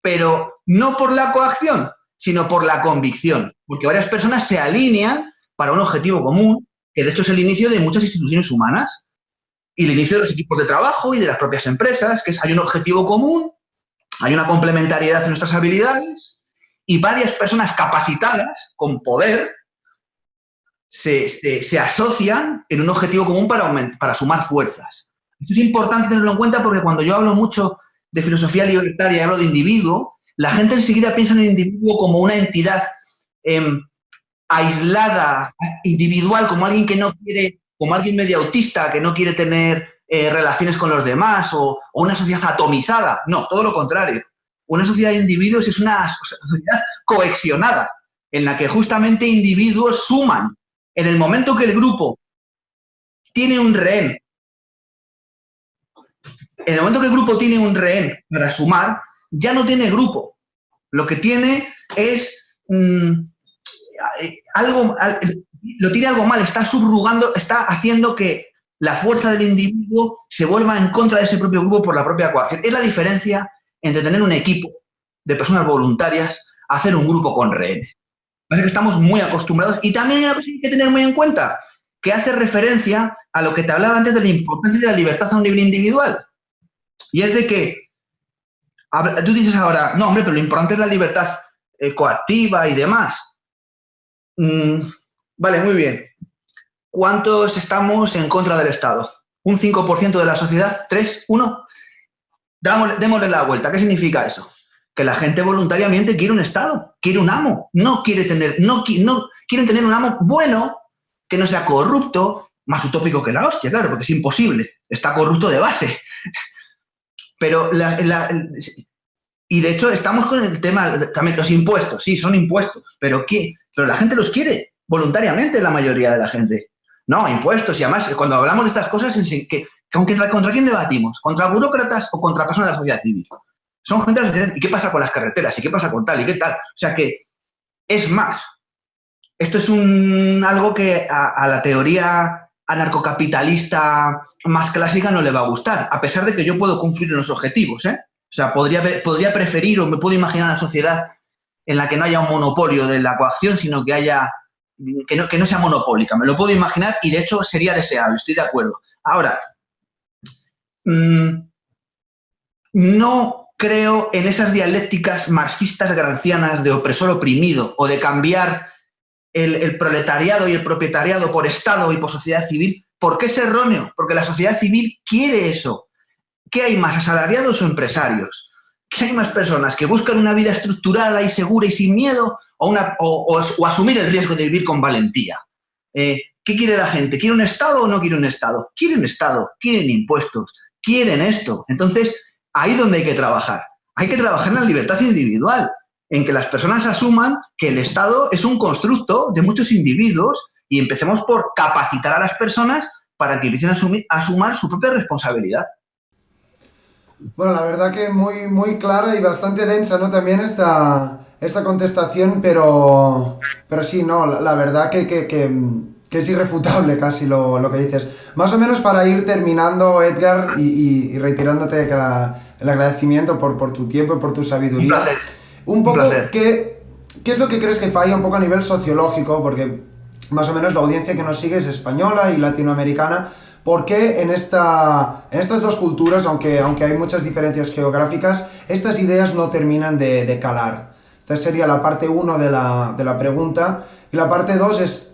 Pero no por la coacción, sino por la convicción. Porque varias personas se alinean para un objetivo común, que de hecho es el inicio de muchas instituciones humanas y el inicio de los equipos de trabajo y de las propias empresas, que hay un objetivo común, hay una complementariedad en nuestras habilidades y varias personas capacitadas con poder se asocian en un objetivo común para sumar fuerzas. Esto es importante tenerlo en cuenta porque cuando yo hablo mucho de filosofía libertaria y hablo de individuo, la gente enseguida piensa en el individuo como una entidad aislada, individual, como alguien que no quiere, como alguien medio autista, que no quiere tener relaciones con los demás o una sociedad atomizada. No, todo lo contrario. Una sociedad de individuos es una sociedad cohesionada, en la que justamente individuos suman. En el momento que el grupo tiene un rehén, para sumar, ya no tiene grupo. Lo que tiene es lo tiene algo mal, está subrugando, está haciendo que la fuerza del individuo se vuelva en contra de ese propio grupo por la propia coacción. Es la diferencia entre tener un equipo de personas voluntarias a hacer un grupo con rehenes. Parece que estamos muy acostumbrados y también hay una cosa que hay que tener muy en cuenta, que hace referencia a lo que te hablaba antes de la importancia de la libertad a un nivel individual. Y es de que tú dices ahora, no, hombre, pero lo importante es la libertad coactiva y demás. Vale, muy bien. ¿Cuántos estamos en contra del Estado? ¿Un 5% de la sociedad? ¿3? ¿1? Démosle la vuelta. ¿Qué significa eso? Que la gente voluntariamente quiere un Estado, quiere un amo. No quieren tener un amo bueno, que no sea corrupto, más utópico que la hostia, claro, porque es imposible. Está corrupto de base. Pero y de hecho estamos con el tema también los impuestos. Sí, son impuestos, pero la gente los quiere voluntariamente, la mayoría de la gente. No, impuestos y además cuando hablamos de estas cosas, ¿contra quién debatimos? ¿Contra burócratas o contra personas de la sociedad civil? Son gente de la sociedad. ¿Y qué pasa con las carreteras? ¿Y qué pasa con tal? ¿Y qué tal? O sea que es más. Esto es algo que a la teoría anarcocapitalista más clásica no le va a gustar, a pesar de que yo puedo cumplir en los objetivos, ¿eh? O sea, podría preferir o me puedo imaginar una sociedad en la que no haya un monopolio de la coacción, sino que no sea monopólica. Me lo puedo imaginar y, de hecho, sería deseable. Estoy de acuerdo. Ahora, no creo en esas dialécticas marxistas grancianas de opresor oprimido o de cambiar el proletariado y el propietariado por Estado y por sociedad civil. ¿Por qué es erróneo? Porque la sociedad civil quiere eso. ¿Qué hay más, asalariados o empresarios? ¿Qué hay más personas que buscan una vida estructurada y segura y sin miedo o asumir el riesgo de vivir con valentía? ¿Qué quiere la gente? ¿Quiere un Estado o no quiere un Estado? Quieren Estado, quieren impuestos, quieren esto. Entonces, ahí es donde hay que trabajar. Hay que trabajar en la libertad individual, en que las personas asuman que el Estado es un constructo de muchos individuos y empecemos por capacitar a las personas para que empiecen a asumir su propia responsabilidad. Bueno, la verdad que muy clara y bastante densa, ¿no? También esta contestación, pero sí, no, la verdad que es irrefutable casi lo que dices. Más o menos para ir terminando, Edgar, y reiterándote el agradecimiento por tu tiempo y por tu sabiduría. Un placer. Un poco, Un placer. ¿qué es lo que crees que falla un poco a nivel sociológico? Porque más o menos la audiencia que nos sigue es española y latinoamericana. ¿Por qué en estas dos culturas, aunque hay muchas diferencias geográficas, estas ideas no terminan de calar? Esta sería la parte 1 de la pregunta. Y la parte 2 es,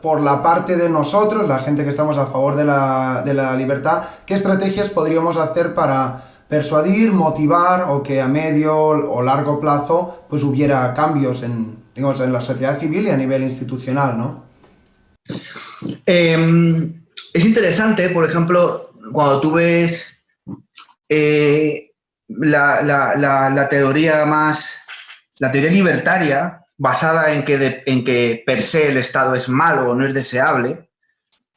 por la parte de nosotros, la gente que estamos a favor de la libertad, ¿qué estrategias podríamos hacer para persuadir, motivar o que a medio o largo plazo pues hubiera cambios en la sociedad civil y a nivel institucional, ¿no? Es interesante, por ejemplo, cuando tú ves la teoría libertaria basada en que per se el Estado es malo o no es deseable,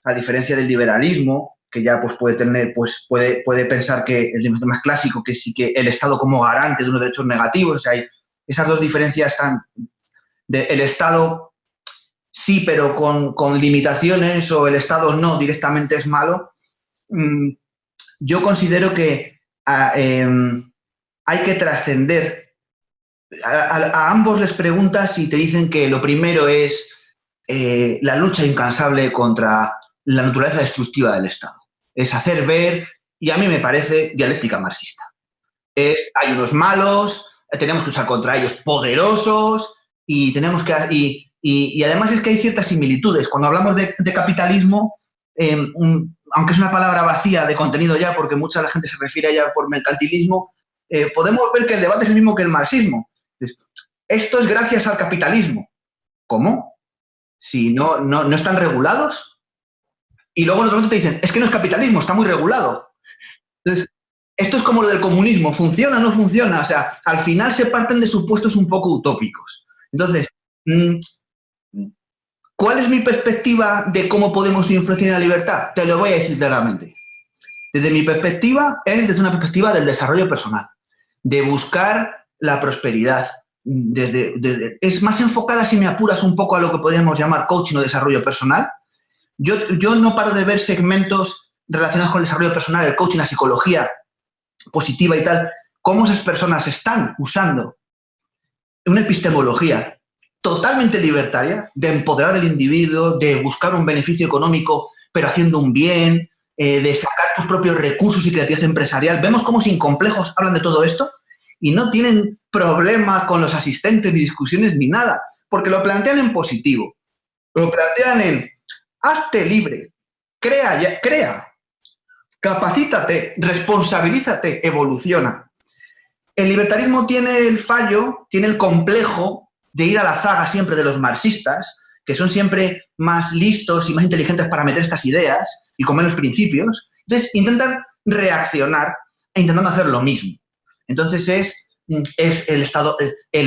a diferencia del liberalismo, que ya pues, puede pensar que el liberalismo más clásico, que sí que el Estado como garante de unos derechos negativos, o sea, esas dos diferencias están el Estado sí, pero con limitaciones, o el Estado no, directamente es malo. Yo considero que hay que trascender. A ambos les preguntas y te dicen que lo primero es la lucha incansable contra la naturaleza destructiva del Estado. Es hacer ver, y a mí me parece dialéctica marxista. Hay unos malos, tenemos que luchar contra ellos poderosos y tenemos que... Y además es que hay ciertas similitudes. Cuando hablamos de capitalismo, aunque es una palabra vacía de contenido ya, porque mucha de la gente se refiere a ella por mercantilismo, podemos ver que el debate es el mismo que el marxismo. Esto es gracias al capitalismo. ¿Cómo? Si no están regulados. Y luego en otro momento te dicen, es que no es capitalismo, está muy regulado. Entonces, esto es como lo del comunismo, ¿funciona o no funciona? O sea, al final se parten de supuestos un poco utópicos. Entonces, ¿cuál es mi perspectiva de cómo podemos influenciar en la libertad? Te lo voy a decir claramente. Desde mi perspectiva, es desde una perspectiva del desarrollo personal, de buscar la prosperidad. Es más enfocada, si me apuras, un poco a lo que podríamos llamar coaching o desarrollo personal. Yo no paro de ver segmentos relacionados con el desarrollo personal, el coaching, la psicología positiva y tal, cómo esas personas están usando una epistemología totalmente libertaria, de empoderar al individuo, de buscar un beneficio económico, pero haciendo un bien, de sacar tus propios recursos y creatividad empresarial. Vemos cómo sin complejos hablan de todo esto y no tienen problema con los asistentes, ni discusiones, ni nada, porque lo plantean en positivo. Lo plantean en hazte libre, crea, capacítate, responsabilízate, evoluciona. El libertarismo tiene el fallo, tiene el complejo de ir a la zaga siempre de los marxistas, que son siempre más listos y más inteligentes para meter estas ideas y con menos principios. Entonces intentan reaccionar intentando hacer lo mismo. Entonces es el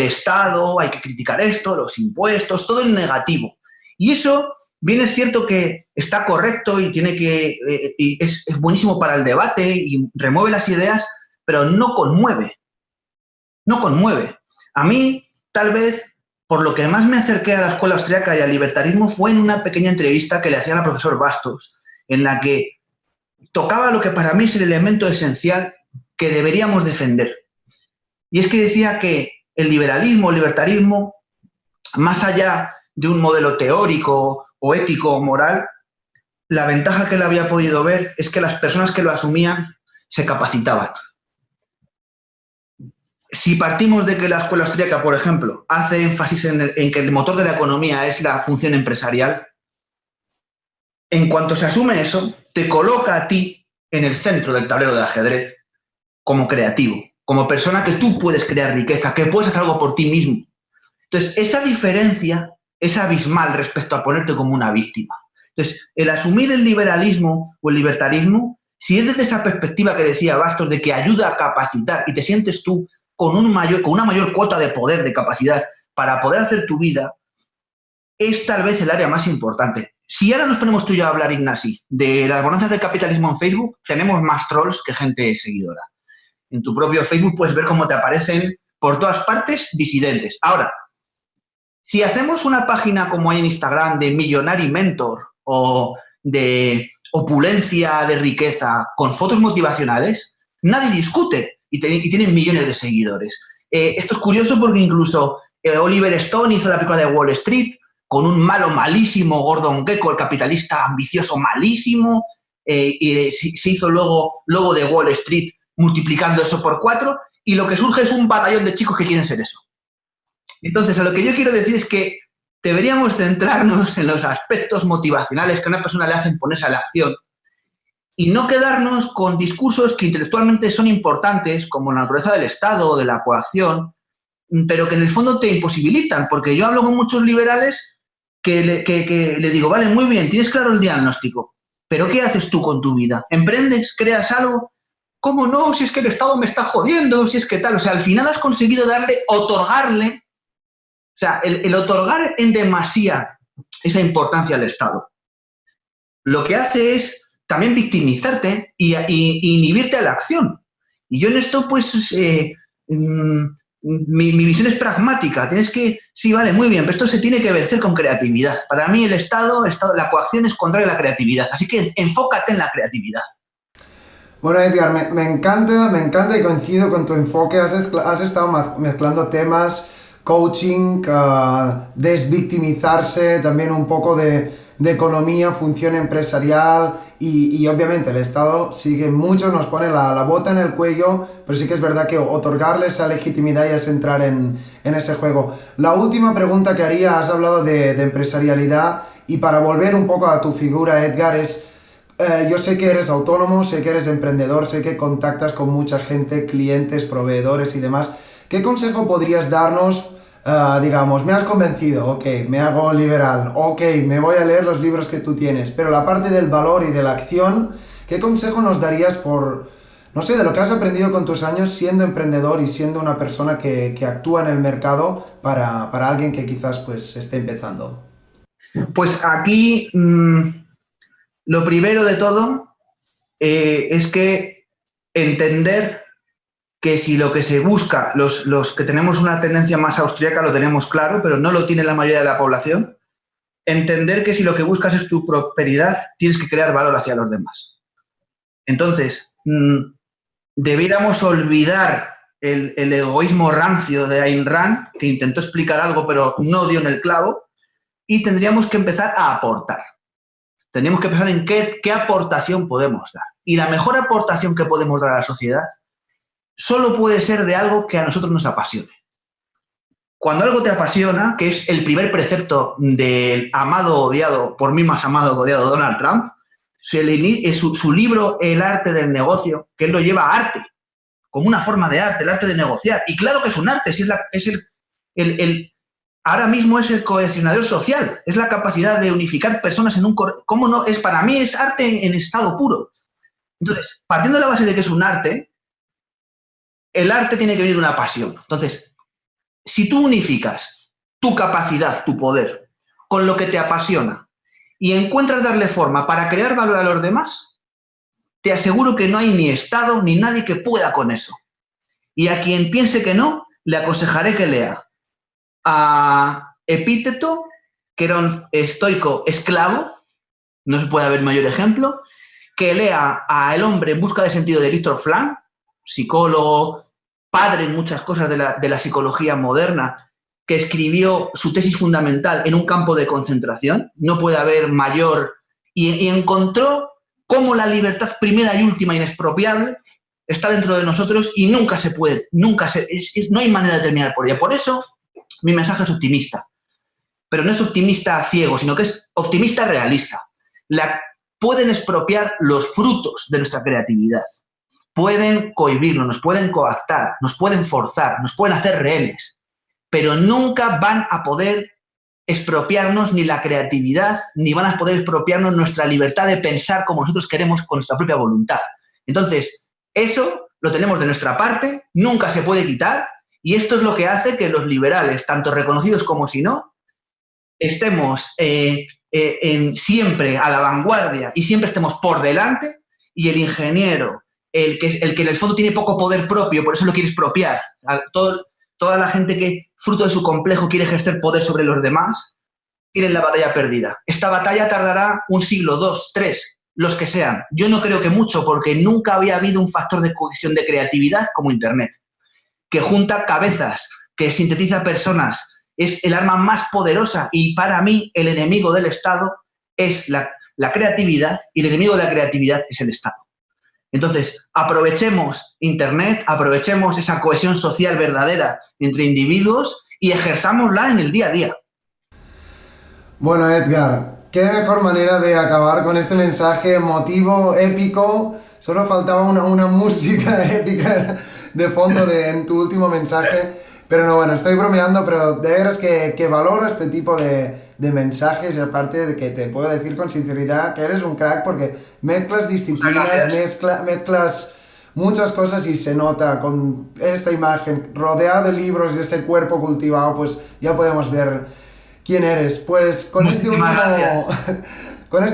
Estado, hay que criticar esto, los impuestos, todo en negativo. Y eso, bien es cierto que está correcto y es buenísimo para el debate y remueve las ideas, pero no conmueve. No conmueve. A mí, tal vez, por lo que más me acerqué a la escuela austríaca y al libertarismo fue en una pequeña entrevista que le hacían al profesor Bastos, en la que tocaba lo que para mí es el elemento esencial que deberíamos defender. Y es que decía que el liberalismo, el libertarismo, más allá de un modelo teórico o ético o moral, la ventaja que él había podido ver es que las personas que lo asumían se capacitaban. Si partimos de que la escuela austríaca, por ejemplo, hace énfasis en que el motor de la economía es la función empresarial, en cuanto se asume eso, te coloca a ti en el centro del tablero de ajedrez como creativo, como persona que tú puedes crear riqueza, que puedes hacer algo por ti mismo. Entonces, esa diferencia es abismal respecto a ponerte como una víctima. Entonces, el asumir el liberalismo o el libertarismo si es desde esa perspectiva que decía Bastos de que ayuda a capacitar y te sientes tú con una mayor cuota de poder, de capacidad para poder hacer tu vida, es tal vez el área más importante. Si ahora nos ponemos tú y yo a hablar, Ignasi, de las bonanzas del capitalismo en Facebook, tenemos más trolls que gente seguidora. En tu propio Facebook puedes ver cómo te aparecen por todas partes disidentes. Ahora, si hacemos una página como hay en Instagram de Millionary Mentor o de opulencia de riqueza con fotos motivacionales, nadie discute y tienen millones de seguidores. Esto es curioso porque incluso Oliver Stone hizo la película de Wall Street con un malo malísimo, Gordon Gekko, el capitalista ambicioso malísimo, y se hizo luego Lobo de Wall Street multiplicando eso por 4, y lo que surge es un batallón de chicos que quieren ser eso. Entonces, a lo que yo quiero decir es que deberíamos centrarnos en los aspectos motivacionales que a una persona le hacen ponerse a la acción y no quedarnos con discursos que intelectualmente son importantes, como la naturaleza del Estado o de la coacción, pero que en el fondo te imposibilitan, porque yo hablo con muchos liberales que le digo, vale, muy bien, tienes claro el diagnóstico, pero ¿qué haces tú con tu vida? ¿Emprendes? ¿Creas algo? ¿Cómo no? Si es que el Estado me está jodiendo, si es que tal. O sea, al final has conseguido otorgarle, o sea, el otorgar en demasía esa importancia al Estado. Lo que hace es también victimizarte y inhibirte a la acción. Y yo en esto, pues, mi visión es pragmática. Tienes que, sí, vale, muy bien, pero esto se tiene que vencer con creatividad. Para mí el Estado, la coacción es contraria a la creatividad. Así que enfócate en la creatividad. Bueno, Edgar, me encanta y coincido con tu enfoque. Has estado mezclando temas, coaching, desvictimizarse, también un poco de economía, función empresarial y obviamente el Estado sigue mucho, nos pone la bota en el cuello, pero sí que es verdad que otorgarle esa legitimidad ya es entrar en ese juego. La última pregunta que haría, has hablado de empresarialidad y para volver un poco a tu figura, Edgar, es... yo sé que eres autónomo, sé que eres emprendedor, sé que contactas con mucha gente, clientes, proveedores y demás. ¿Qué consejo podrías darnos? Digamos, me has convencido, ok, me hago liberal, ok, me voy a leer los libros que tú tienes, pero la parte del valor y de la acción, ¿qué consejo nos darías por, no sé, de lo que has aprendido con tus años siendo emprendedor y siendo una persona que actúa en el mercado para alguien que quizás pues esté empezando? Pues aquí... lo primero de todo es que entender que si lo que se busca, los que tenemos una tendencia más austríaca lo tenemos claro, pero no lo tiene la mayoría de la población, entender que si lo que buscas es tu prosperidad, tienes que crear valor hacia los demás. Entonces, debiéramos olvidar el egoísmo rancio de Ayn Rand, que intentó explicar algo pero no dio en el clavo, y tendríamos que empezar a aportar. Tenemos que pensar en qué aportación podemos dar. Y la mejor aportación que podemos dar a la sociedad solo puede ser de algo que a nosotros nos apasione. Cuando algo te apasiona, que es el primer precepto del amado odiado, por mí más amado que odiado Donald Trump, su libro El arte del negocio, que él lo lleva a arte, como una forma de arte, el arte de negociar. Y claro que es un arte, ahora mismo es el cohesionador social, es la capacidad de unificar personas en un... ¿Cómo no? Para mí es arte en estado puro. Entonces, partiendo de la base de que es un arte, el arte tiene que venir de una pasión. Entonces, si tú unificas tu capacidad, tu poder, con lo que te apasiona y encuentras darle forma para crear valor a los demás, te aseguro que no hay ni Estado ni nadie que pueda con eso. Y a quien piense que no, le aconsejaré que lea a Epíteto, que era un estoico esclavo, no se puede haber mayor ejemplo, que lea a El hombre en busca de sentido de Viktor Frankl, psicólogo, padre en muchas cosas de la psicología moderna, que escribió su tesis fundamental en un campo de concentración, no puede haber mayor, y encontró cómo la libertad primera y última inexpropiable está dentro de nosotros y nunca se puede, no hay manera de terminar por ella. Por eso mi mensaje es optimista, pero no es optimista ciego, sino que es optimista realista. Pueden expropiar los frutos de nuestra creatividad, pueden cohibirnos, nos pueden coactar, nos pueden forzar, nos pueden hacer rehenes, pero nunca van a poder expropiarnos ni la creatividad, ni van a poder expropiarnos nuestra libertad de pensar como nosotros queremos con nuestra propia voluntad. Entonces, eso lo tenemos de nuestra parte, nunca se puede quitar, y esto es lo que hace que los liberales, tanto reconocidos como si no, estemos siempre a la vanguardia y siempre estemos por delante, y el ingeniero, el que en el fondo tiene poco poder propio, por eso lo quiere expropiar, toda la gente que, fruto de su complejo, quiere ejercer poder sobre los demás, tienen la batalla perdida. Esta batalla tardará un siglo, 2, 3, los que sean. Yo no creo que mucho, porque nunca había habido un factor de cohesión de creatividad como Internet, que junta cabezas, que sintetiza personas. Es el arma más poderosa, y para mí el enemigo del Estado es la creatividad, y el enemigo de la creatividad es el Estado. Entonces, aprovechemos Internet, aprovechemos esa cohesión social verdadera entre individuos y ejerzámosla en el día a día. Bueno, Edgar, qué mejor manera de acabar con este mensaje emotivo, épico. Solo faltaba una música épica de fondo en tu último mensaje. Pero no, bueno, estoy bromeando, pero de veras que valoro este tipo de mensajes, y aparte de que te puedo decir con sinceridad que eres un crack, porque mezclas disciplinas, mezclas muchas cosas, y se nota con esta imagen, rodeado de libros y este cuerpo cultivado, pues ya podemos ver quién eres. Pues con este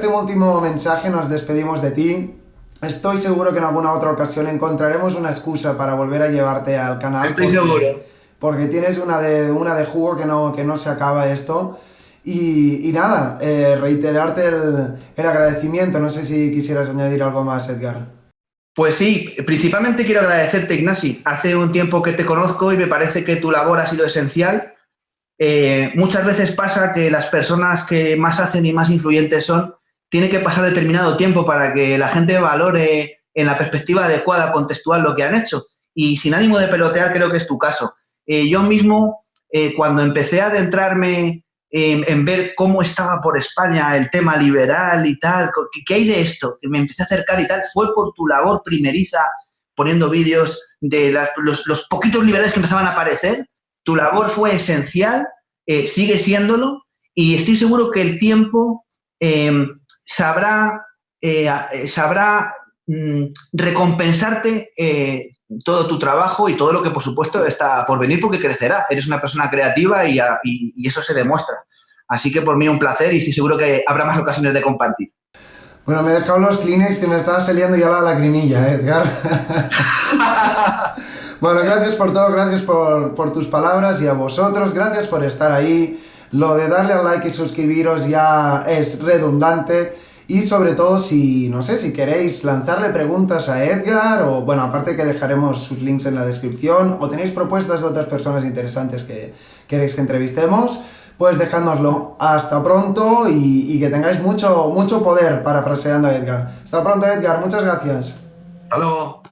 último mensaje nos despedimos de ti. Estoy seguro que en alguna otra ocasión encontraremos una excusa para volver a llevarte al canal. Estoy seguro. Porque tienes una de jugo que no se acaba esto. Y nada, reiterarte el agradecimiento. No sé si quisieras añadir algo más, Edgar. Pues sí, principalmente quiero agradecerte, Ignasi. Hace un tiempo que te conozco y me parece que tu labor ha sido esencial. Muchas veces pasa que las personas que más hacen y más influyentes son, tiene que pasar determinado tiempo para que la gente valore en la perspectiva adecuada, contextual, lo que han hecho. Y sin ánimo de pelotear, creo que es tu caso. Yo mismo, cuando empecé a adentrarme en ver cómo estaba por España el tema liberal y tal, ¿qué hay de esto? Que me empecé a acercar y tal, fue por tu labor primeriza, poniendo vídeos de los poquitos liberales que empezaban a aparecer. Tu labor fue esencial, sigue siéndolo, y estoy seguro que el tiempo sabrá recompensarte todo tu trabajo y todo lo que, por supuesto, está por venir, porque crecerá. Eres una persona creativa y eso se demuestra. Así que por mí un placer, y estoy seguro que habrá más ocasiones de compartir. Bueno, me he dejado los Kleenex, que me estaba saliendo ya la lagrimilla, Edgar. Bueno, gracias por todo, gracias por tus palabras, y a vosotros, gracias por estar ahí. Lo de darle al like y suscribiros ya es redundante. Y sobre todo, si queréis lanzarle preguntas a Edgar, o bueno, aparte que dejaremos sus links en la descripción, o tenéis propuestas de otras personas interesantes que queréis que entrevistemos, pues dejádnoslo. Hasta pronto, y que tengáis mucho poder, parafraseando a Edgar. Hasta pronto, Edgar, muchas gracias. Hasta luego.